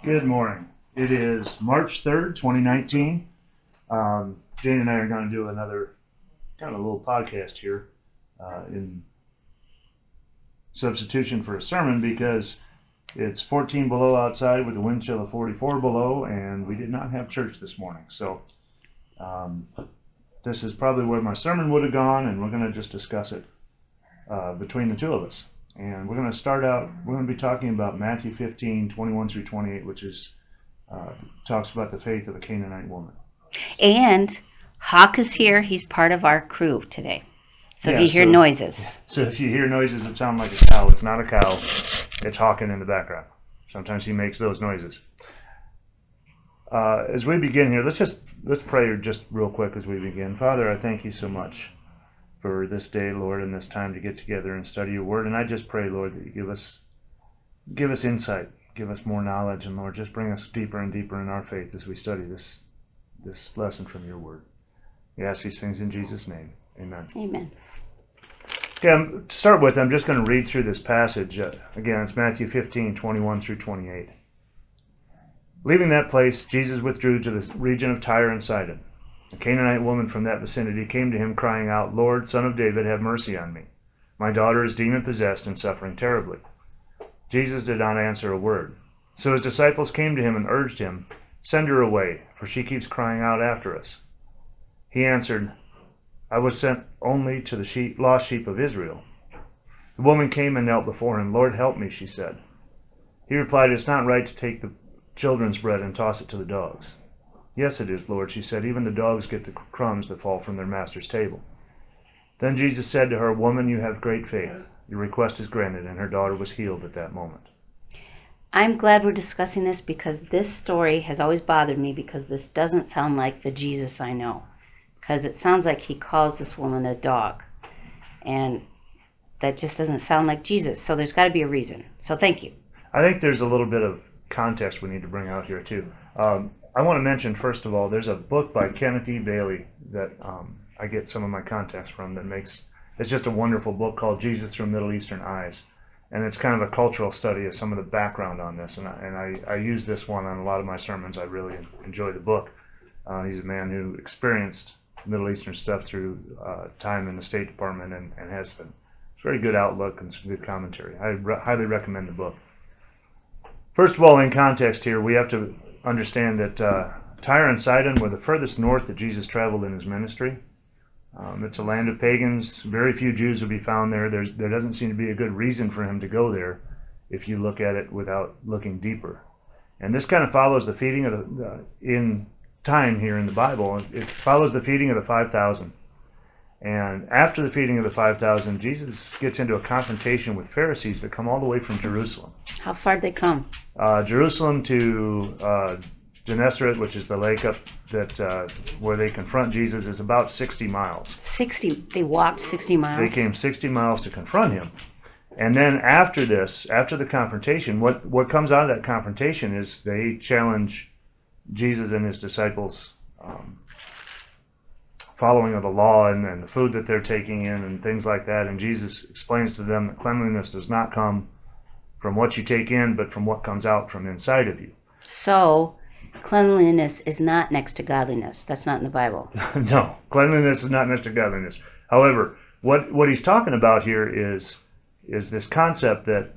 Good morning. It is March 3rd, 2019. Jane and I are going to do another kind of a little podcast here in substitution for a sermon because it's 14 below outside with a wind chill of 44 below, and we did not have church this morning. So this is probably where my sermon would have gone, and we're going to just discuss it between the two of us. And we're going to start out, we're going to be talking about Matthew 15, 21 through 28, which is talks about the faith of a Canaanite woman. And Hawk is here. He's part of our crew today. So if you hear noises. So if you hear noises that sound like a cow, it's not a cow. It's hawking in the background. Sometimes he makes those noises. As we begin here, let's pray just real quick as we begin. Father, I thank you so much for this day, Lord, and this time to get together and study your word. And I just pray, Lord, that you give us insight, give us more knowledge, and Lord, just bring us deeper and deeper in our faith as we study this lesson from your word. We ask these things in Jesus' name. Amen. Amen. Okay, to start with, I'm just going to read through this passage. Again, it's Matthew 15, 21 through 28. Leaving that place, Jesus withdrew to the region of Tyre and Sidon. A Canaanite woman from that vicinity came to him, crying out, "Lord, Son of David, have mercy on me. My daughter is demon-possessed and suffering terribly." Jesus did not answer a word. So his disciples came to him and urged him, "Send her away, for she keeps crying out after us." He answered, "I was sent only to the lost sheep of Israel." The woman came and knelt before him. "Lord, help me," she said. He replied, "It's not right to take the children's bread and toss it to the dogs." "Yes, it is, Lord," she said. "Even the dogs get the crumbs that fall from their master's table." Then Jesus said to her, "Woman, you have great faith. Your request is granted," and her daughter was healed at that moment. I'm glad we're discussing this because this story has always bothered me because this doesn't sound like the Jesus I know. Because it sounds like he calls this woman a dog. And that just doesn't sound like Jesus. So there's got to be a reason. So thank you. I think there's a little bit of context we need to bring out here, too. I want to mention, first of all, there's a book by Kenneth E. Bailey that I get some of my context from it's just a wonderful book called Jesus Through Middle Eastern Eyes. And it's kind of a cultural study of some of the background on this. And I use this one on a lot of my sermons. I really enjoy the book. He's a man who experienced Middle Eastern stuff through time in the State Department and has a very good outlook and some good commentary. I highly recommend the book. First of all, in context here, we have to understand that Tyre and Sidon were the furthest north that Jesus traveled in his ministry. It's a land of pagans. Very few Jews will be found there. There doesn't seem to be a good reason for him to go there if you look at it without looking deeper. And this kind of follows the feeding of in time here in the Bible. It follows the feeding of the 5,000. And after the feeding of the 5,000, Jesus gets into a confrontation with Pharisees that come all the way from Jerusalem. How far did they come? Jerusalem to Gennesaret, which is the lake up that where they confront Jesus, is about 60 miles. 60. They walked 60 miles. They came 60 miles to confront him. And then after the confrontation, what comes out of that confrontation is they challenge Jesus and his disciples' following of the law and the food that they're taking in and things like that. And Jesus explains to them that cleanliness does not come from what you take in, but from what comes out from inside of you. So cleanliness is not next to godliness. That's not in the Bible. No, cleanliness is not next to godliness. However, what he's talking about here is this concept that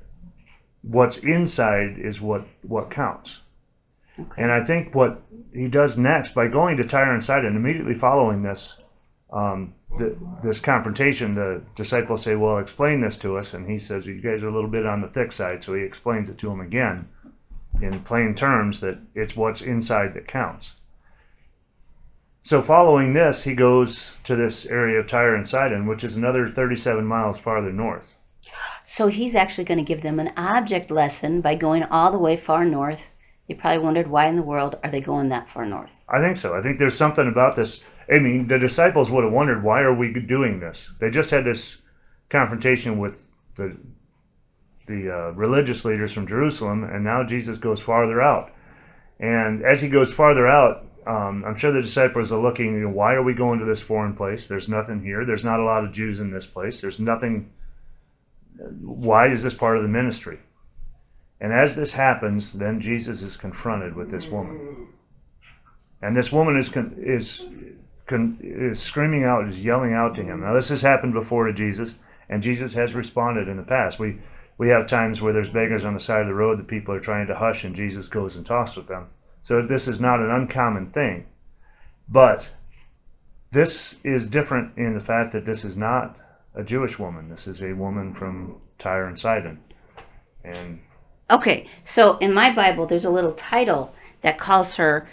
what's inside is what counts. Okay. And I think what he does next, by going to Tyre and Sidon, immediately following this this confrontation, the disciples say, "Well, explain this to us." And he says, "You guys are a little bit on the thick side." So he explains it to them again in plain terms that it's what's inside that counts. So following this, he goes to this area of Tyre and Sidon, which is another 37 miles farther north. So he's actually going to give them an object lesson by going all the way far north. They probably wondered, why in the world are they going that far north? I think so. I think there's something about this. I mean, the disciples would have wondered, why are we doing this? They just had this confrontation with the religious leaders from Jerusalem, and now Jesus goes farther out. And as he goes farther out, I'm sure the disciples are looking, why are we going to this foreign place? There's nothing here. There's not a lot of Jews in this place. There's nothing. Why is this part of the ministry? And as this happens, then Jesus is confronted with this woman. And this woman is screaming out, is yelling out to him. Now, this has happened before to Jesus, and Jesus has responded in the past. We have times where there's beggars on the side of the road that people are trying to hush, and Jesus goes and talks with them. So this is not an uncommon thing. But this is different in the fact that this is not a Jewish woman. This is a woman from Tyre and Sidon. And okay, so in my Bible, there's a little title that calls her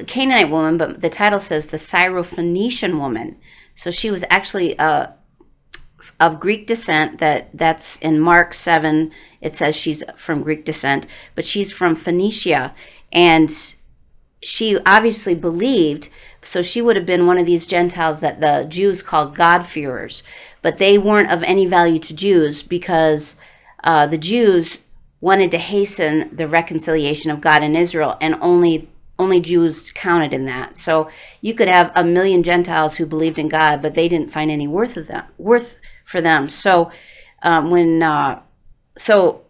Canaanite woman, but the title says the Syrophoenician woman. So she was actually of Greek descent. That's in Mark 7. It says she's from Greek descent, but she's from Phoenicia, and she obviously believed. So she would have been one of these Gentiles that the Jews called God-fearers, but they weren't of any value to Jews because the Jews wanted to hasten the reconciliation of God and Israel, and only Jews counted in that. So you could have a million Gentiles who believed in God, but they didn't find any worth for them. So so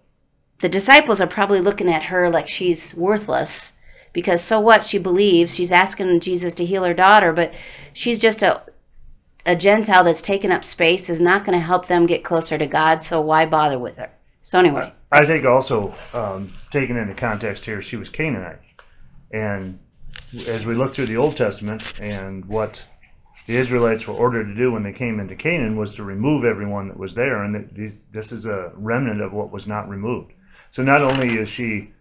the disciples are probably looking at her like she's worthless, because so what? She believes. She's asking Jesus to heal her daughter, but she's just a Gentile that's taken up space, is not going to help them get closer to God, so why bother with her? So anyway. I think also, taken into context here, she was Canaanite. And as we look through the Old Testament, and what the Israelites were ordered to do when they came into Canaan was to remove everyone that was there, and this is a remnant of what was not removed. So not only is she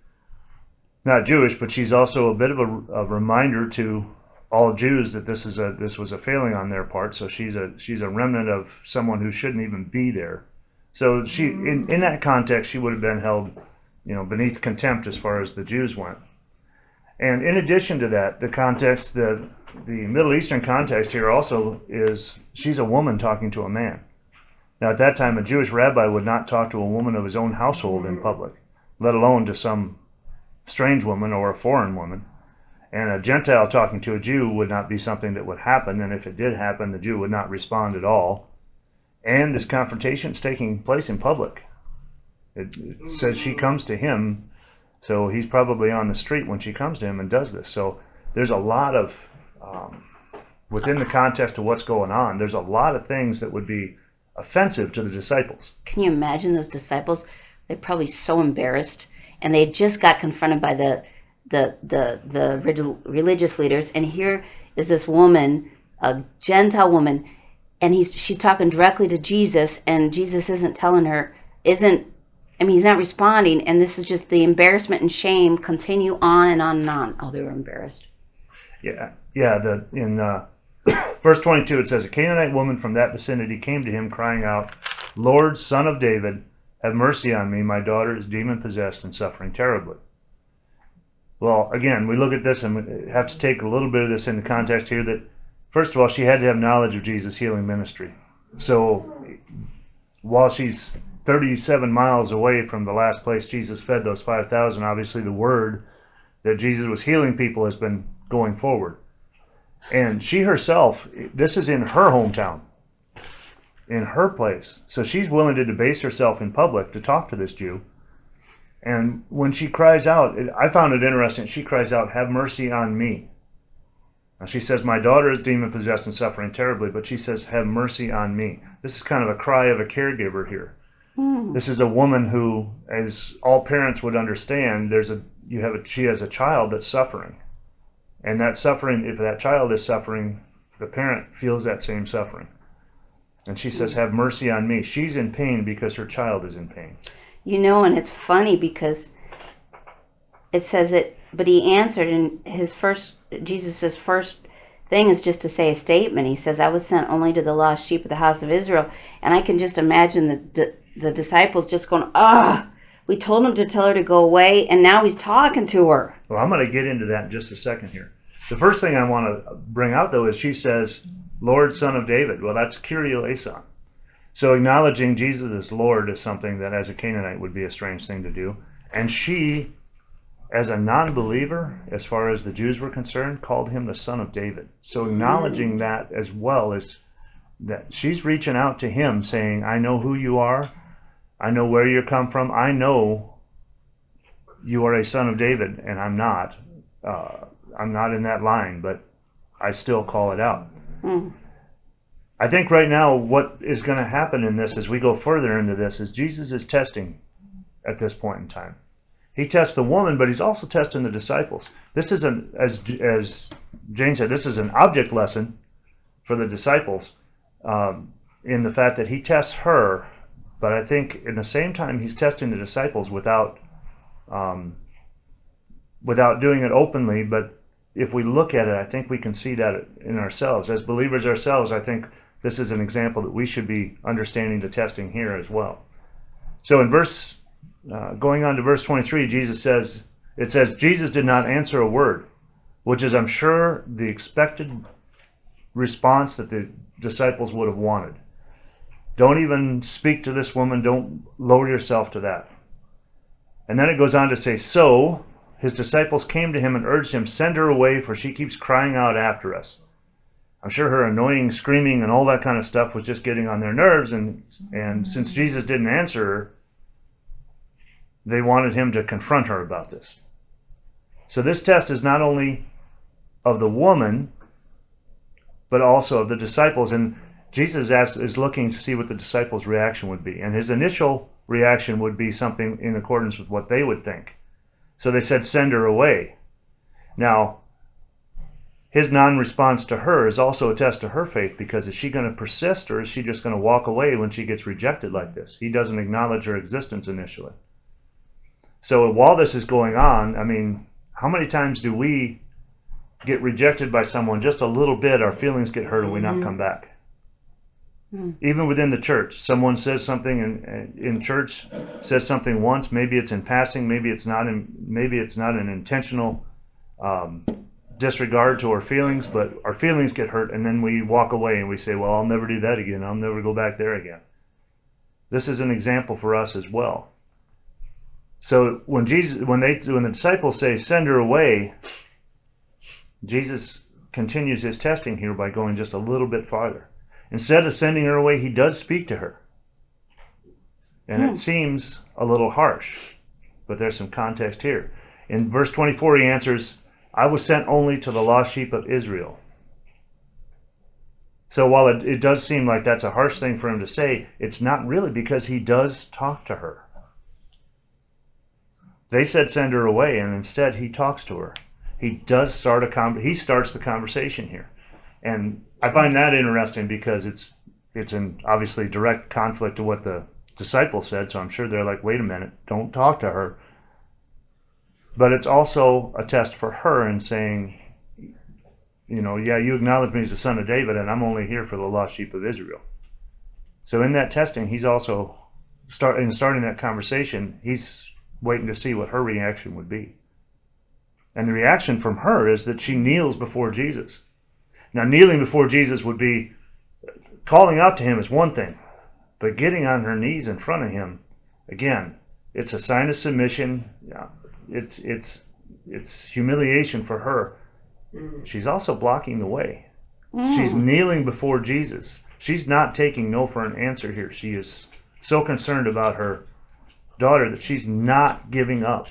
not Jewish, but she's also a bit of a reminder to all Jews that this was a failing on their part. So she's a remnant of someone who shouldn't even be there. So she, in that context, she would have been held, beneath contempt as far as the Jews went. And in addition to that, the Middle Eastern context here also is she's a woman talking to a man. Now, at that time, a Jewish rabbi would not talk to a woman of his own household in public, let alone to some strange woman or a foreign woman. And a Gentile talking to a Jew would not be something that would happen, and if it did happen, the Jew would not respond at all. And this confrontation is taking place in public. It says she comes to him, so he's probably on the street when she comes to him and does this. So there's a lot of, within the context of what's going on, there's a lot of things that would be offensive to the disciples. Can you imagine those disciples? They're probably so embarrassed, and they just got confronted by the religious leaders, and here is this woman, a Gentile woman, and she's talking directly to Jesus, and Jesus isn't telling her, he's not responding, and this is just the embarrassment and shame continue on and on and on. Oh, they were embarrassed. Yeah. In verse 22 it says, a Canaanite woman from that vicinity came to him crying out, Lord, Son of David, have mercy on me. My daughter is demon-possessed and suffering terribly. Well, again, we look at this and we have to take a little bit of this into context here that, first of all, she had to have knowledge of Jesus' healing ministry. So while she's 37 miles away from the last place Jesus fed those 5,000, obviously the word that Jesus was healing people has been going forward. And she herself, this is in her hometown, in her place. So she's willing to debase herself in public to talk to this Jew. And when she cries out, I found it interesting, she cries out, have mercy on me. Now she says, my daughter is demon-possessed and suffering terribly, but she says, have mercy on me. This is kind of a cry of a caregiver here. This is a woman who, as all parents would understand, she has a child that's suffering. And that suffering, if that child is suffering, the parent feels that same suffering. And she says, have mercy on me. She's in pain because her child is in pain. And it's funny because it says it, but he answered, and Jesus' first thing is just to say a statement. He says, I was sent only to the lost sheep of the house of Israel. And I can just imagine the disciples just going, we told him to tell her to go away, and now he's talking to her. Well, I'm going to get into that in just a second here. The first thing I want to bring out, though, is she says, Lord, Son of David. Well, that's Kyrie eleison. So acknowledging Jesus as Lord is something that as a Canaanite would be a strange thing to do. And she, as a non-believer, as far as the Jews were concerned, called him the Son of David. So acknowledging that as well as that she's reaching out to him saying, I know who you are. I know where you come from. I know you are a son of David, and I'm not. I'm not in that line, but I still call it out. Mm. I think right now what is going to happen in this as we go further into this is Jesus is testing at this point in time. He tests the woman, but he's also testing the disciples. This is as Jane said, this is an object lesson for the disciples in the fact that he tests her, but I think in the same time he's testing the disciples without doing it openly. But if we look at it, I think we can see that in ourselves. As believers ourselves, I think this is an example that we should be understanding the testing here as well. So in going on to verse 23, it says, Jesus did not answer a word, which is, I'm sure, the expected response that the disciples would have wanted. Don't even speak to this woman. Don't lower yourself to that. And then it goes on to say, so his disciples came to him and urged him, send her away, for she keeps crying out after us. I'm sure her annoying screaming and all that kind of stuff was just getting on their nerves, and since Jesus didn't answer her, they wanted him to confront her about this. So this test is not only of the woman, but also of the disciples. And Jesus is looking to see what the disciples' reaction would be. And his initial reaction would be something in accordance with what they would think. So they said, send her away. Now, his non-response to her is also a test to her faith, because is she going to persist, or is she just going to walk away when she gets rejected like this? He doesn't acknowledge her existence initially. So while this is going on, I mean, how many times do we get rejected by someone just a little bit, our feelings get hurt, and we not come back? Even within the church, someone says something in church, says something once, maybe it's in passing, maybe it's not an intentional disregard to our feelings, but our feelings get hurt, and then we walk away and we say, well, I'll never do that again. I'll never go back there again. This is an example for us as well. So when the disciples say, send her away, Jesus continues his testing here by going just a little bit farther. Instead of sending her away, he does speak to her. And it seems a little harsh, but there's some context here. In verse 24, he answers, I was sent only to the lost sheep of Israel. So while it does seem like that's a harsh thing for him to say, it's not really, because he does talk to her. They said send her away, and instead he talks to her. He does he starts the conversation here. And I find that interesting because it's in obviously direct conflict to what the disciples said, so I'm sure they're like, wait a minute, don't talk to her. But it's also a test for her in saying, yeah, you acknowledge me as the son of David, and I'm only here for the lost sheep of Israel. So in that testing, he's also, starting that conversation, he's waiting to see what her reaction would be. And the reaction from her is that she kneels before Jesus. Now, kneeling before Jesus would be, calling out to him is one thing, but getting on her knees in front of him, again, it's a sign of submission. Yeah, it's humiliation for her. She's also blocking the way. She's kneeling before Jesus. She's not taking no for an answer here. She is so concerned about her daughter that she's not giving up.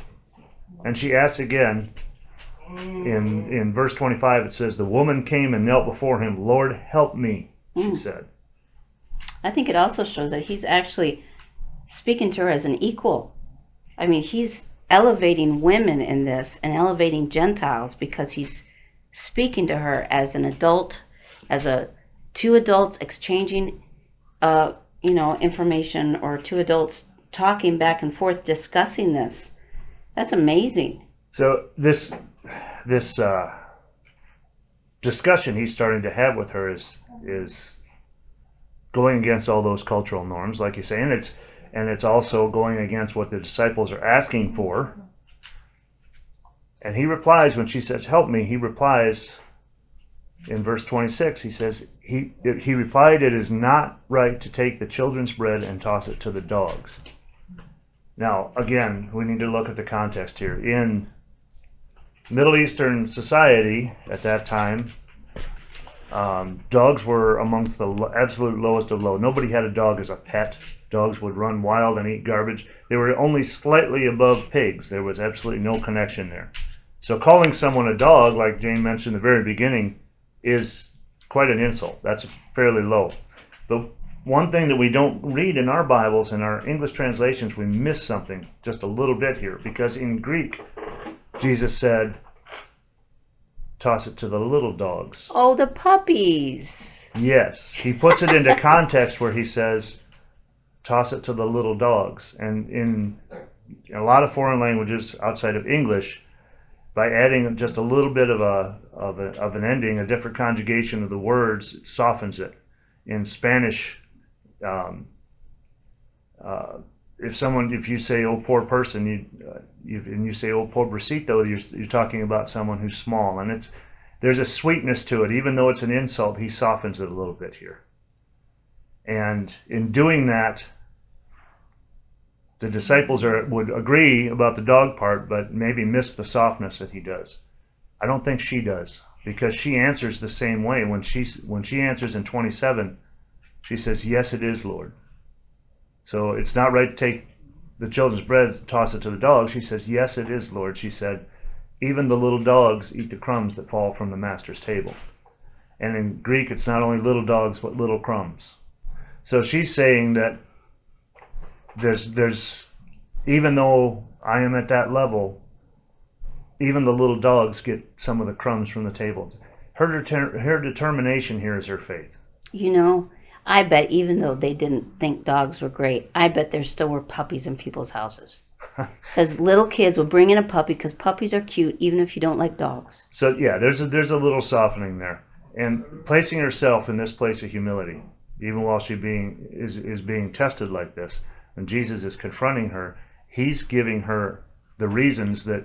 And she asks again, in verse 25, it says, the woman came and knelt before him. Lord, help me, she said. I think it also shows that he's actually speaking to her as an equal. I mean, he's elevating women in this and elevating Gentiles, because he's speaking to her as an adult, two adults exchanging information, or two adults talking back and forth, discussing this. That's amazing. So this discussion he's starting to have with her is going against all those cultural norms, like you say, and it's also going against what the disciples are asking for. And he replies, when she says, help me, he replies in verse 26, he says, he replied, it is not right to take the children's bread and toss it to the dogs. Now, again, we need to look at the context here. In Middle Eastern society at that time, dogs were amongst the absolute lowest of low. Nobody had a dog as a pet. Dogs would run wild and eat garbage. They were only slightly above pigs. There was absolutely no connection there. So calling someone a dog, like Jane mentioned in the very beginning, is quite an insult. That's fairly low. But one thing that we don't read in our Bibles, in our English translations, we miss something just a little bit here. Because in Greek, Jesus said, toss it to the little dogs. Oh, the puppies. Yes. He puts it into context where he says, toss it to the little dogs. And in a lot of foreign languages outside of English, by adding just a little bit of an ending, a different conjugation of the words, it softens it. In Spanish, if you say "oh poor person," and you say "oh pobrecito," you're talking about someone who's small, and there's a sweetness to it. Even though it's an insult, he softens it a little bit here. And in doing that, the disciples would agree about the dog part, but maybe miss the softness that he does. I don't think she does, because she answers the same way. When she answers in 27, she says, "Yes, it is, Lord." So it's not right to take the children's bread and toss it to the dogs. She says, "Yes, it is, Lord." She said, "Even the little dogs eat the crumbs that fall from the master's table." And in Greek, it's not only little dogs, but little crumbs. So she's saying that there's even though I am at that level, even the little dogs get some of the crumbs from the table. Her determination here is her faith. You know, I bet even though they didn't think dogs were great, I bet there still were puppies in people's houses. Because little kids will bring in a puppy because puppies are cute even if you don't like dogs. So yeah, there's a little softening there. And placing herself in this place of humility, even while she is being tested like this, when Jesus is confronting her, he's giving her the reasons that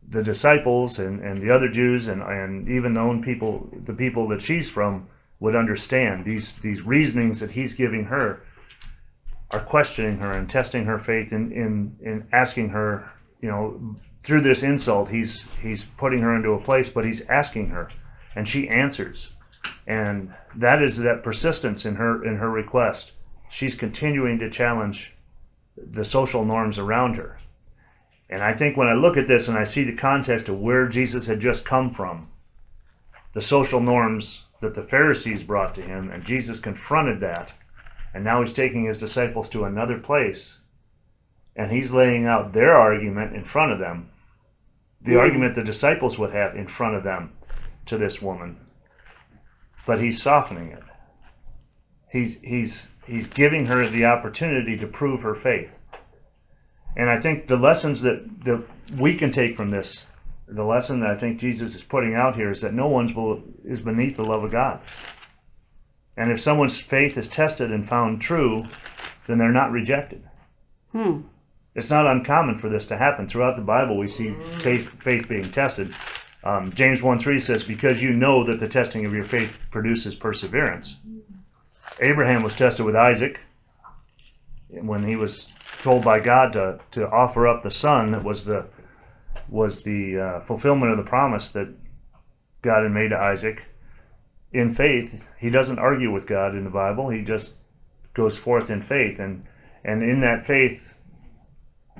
the disciples and the other Jews and even the people that she's from would understand. These reasonings that he's giving her are questioning her and testing her faith in asking her, through this insult, he's putting her into a place, but he's asking her, and she answers. And that is that persistence in her request. She's continuing to challenge the social norms around her. And I think when I look at this and I see the context of where Jesus had just come from, the social norms that the Pharisees brought to him, and Jesus confronted that, and now he's taking his disciples to another place, and he's laying out their argument in front of them, the argument the disciples would have in front of them to this woman. But he's softening it. He's giving her the opportunity to prove her faith. And I think the lessons that we can take from this, the lesson that I think Jesus is putting out here, is that no one is beneath the love of God. And if someone's faith is tested and found true, then they're not rejected. It's not uncommon for this to happen. Throughout the Bible, we see faith being tested. James 1:3 says, "Because you know that the testing of your faith produces perseverance." Abraham was tested with Isaac when he was told by God to offer up the son that was the fulfillment of the promise that God had made to Isaac. In faith, he doesn't argue with God in the Bible. He just goes forth in faith, and in that faith,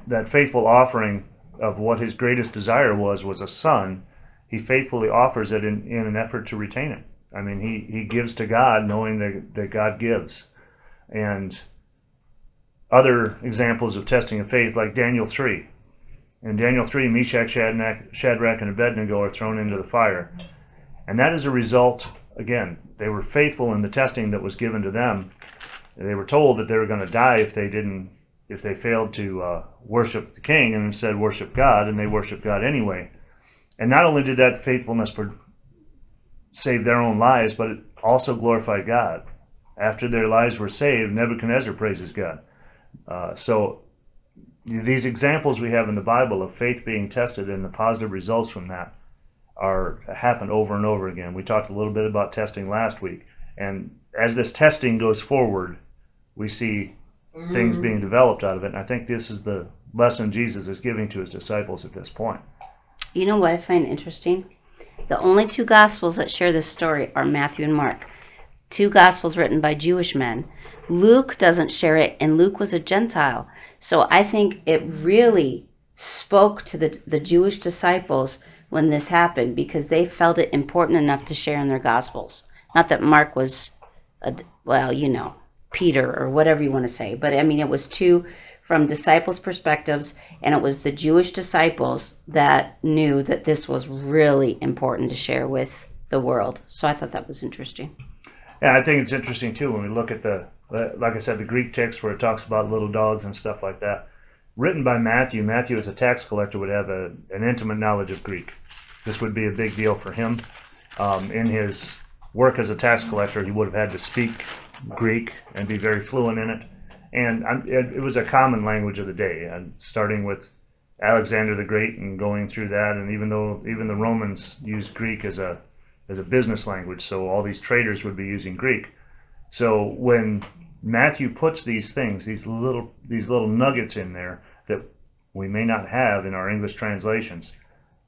that faithful offering of what his greatest desire was a son, he faithfully offers it in an effort to retain it. I mean, he gives to God knowing that God gives. And other examples of testing of faith, like Daniel 3. In Daniel 3, Meshach, Shadrach, and Abednego are thrown into the fire. And that is a result, again, they were faithful in the testing that was given to them. They were told that they were going to die if they failed to worship the king and instead worship God, and they worshiped God anyway. And not only did that faithfulness save their own lives, but it also glorified God. After their lives were saved, Nebuchadnezzar praises God. So these examples we have in the Bible of faith being tested and the positive results from that happen over and over again. We talked a little bit about testing last week. And as this testing goes forward, we see things being developed out of it. And I think this is the lesson Jesus is giving to his disciples at this point. You know what I find interesting? The only two Gospels that share this story are Matthew and Mark. Two Gospels written by Jewish men. Luke doesn't share it, and Luke was a Gentile. So I think it really spoke to the Jewish disciples when this happened, because they felt it important enough to share in their Gospels. Not that Mark was, well, Peter or whatever you want to say. But I mean, it was two from disciples' perspectives, and it was the Jewish disciples that knew that this was really important to share with the world. So I thought that was interesting. Yeah, I think it's interesting too when we look at like I said, the Greek text where it talks about little dogs and stuff like that. Written by Matthew. Matthew, as a tax collector, would have an intimate knowledge of Greek. This would be a big deal for him. In his work as a tax collector, he would have had to speak Greek and be very fluent in it. And it was a common language of the day, and starting with Alexander the Great and going through that. And even the Romans used Greek as a business language, so all these traders would be using Greek. So when Matthew puts these things, these little nuggets in there that we may not have in our English translations,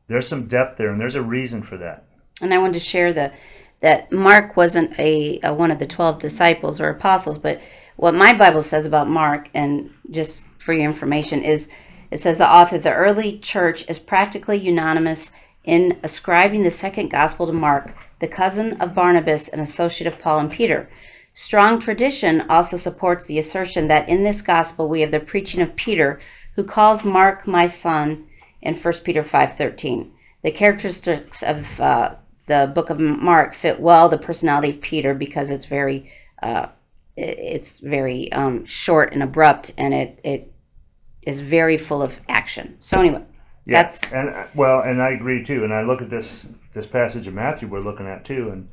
there's some depth there, and there's a reason for that. And I wanted to share that Mark wasn't a one of the 12 disciples or apostles, but what my Bible says about Mark, and just for your information, is it says the author of the early church is practically unanimous in ascribing the second gospel to Mark, the cousin of Barnabas and associate of Paul and Peter. Strong tradition also supports the assertion that in this gospel we have the preaching of Peter, who calls Mark my son in 1 Peter 5:13. The characteristics of the book of Mark fit well the personality of Peter, because it's very short and abrupt, and it is very full of action. So anyway, yeah, and I agree too. And I look at this passage of Matthew we're looking at too, and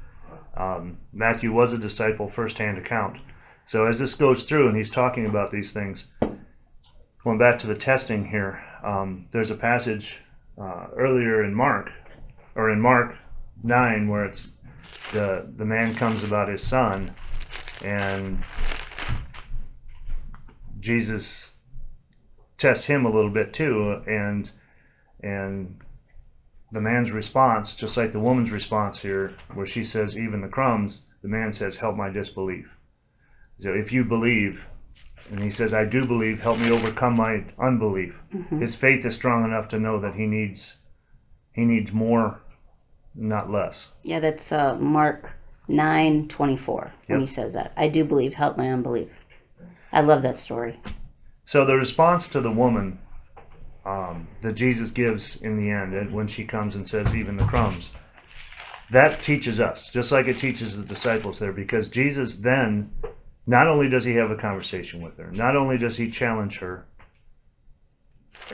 Matthew was a disciple, first-hand account. So as this goes through and he's talking about these things, going back to the testing here, there's a passage earlier in Mark 9 where it's the man comes about his son, and Jesus tests him a little bit too, and the man's response, just like the woman's response here, where she says, even the crumbs, the man says, help my disbelief. So if you believe, and he says, I do believe, help me overcome my unbelief. Mm-hmm. His faith is strong enough to know that he needs more, not less. Yeah, that's Mark 9:24 when he says that. I do believe, help my unbelief. I love that story. So the response to the woman that Jesus gives in the end, and when she comes and says, even the crumbs, that teaches us, just like it teaches the disciples there, because Jesus then, not only does he have a conversation with her, not only does he challenge her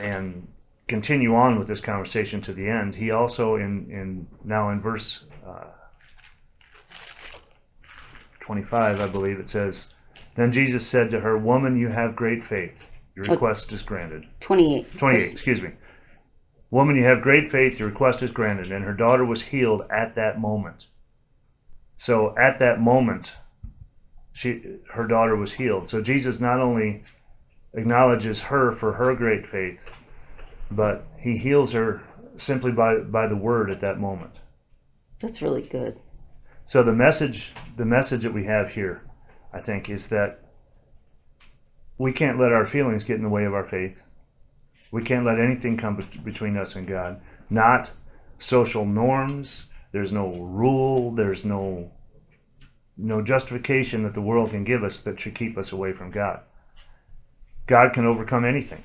and continue on with this conversation to the end, he also, now in verse 25, I believe it says, then Jesus said to her, woman, you have great faith. Your request is granted. 28, excuse me. Woman, you have great faith. Your request is granted. And her daughter was healed at that moment. So at that moment, her daughter was healed. So Jesus not only acknowledges her for her great faith, but he heals her simply by the word at that moment. That's really good. So the message that we have here, I think, is that we can't let our feelings get in the way of our faith. We can't let anything come between us and God. Not social norms. There's no rule. There's no justification that the world can give us that should keep us away from God. God can overcome anything.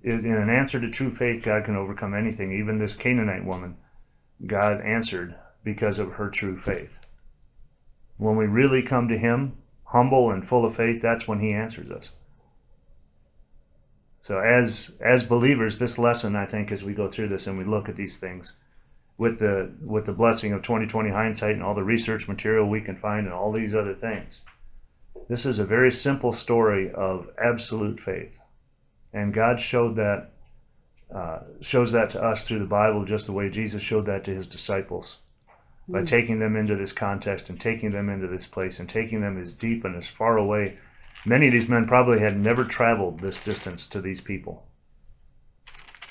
In an answer to true faith, God can overcome anything. Even this Canaanite woman, God answered because of her true faith. When we really come to him, humble and full of faith, that's when he answers us. So as believers, this lesson, I think, as we go through this and we look at these things, with the blessing of 20/20 hindsight and all the research material we can find and all these other things, this is a very simple story of absolute faith. And God shows that to us through the Bible, just the way Jesus showed that to his disciples, by taking them into this context and taking them into this place and taking them as deep and as far away. Many of these men probably had never traveled this distance to these people,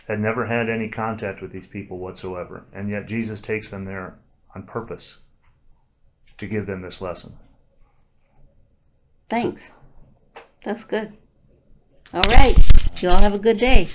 had never had any contact with these people whatsoever, and yet Jesus takes them there on purpose to give them this lesson. Thanks. That's good. All right. You all have a good day.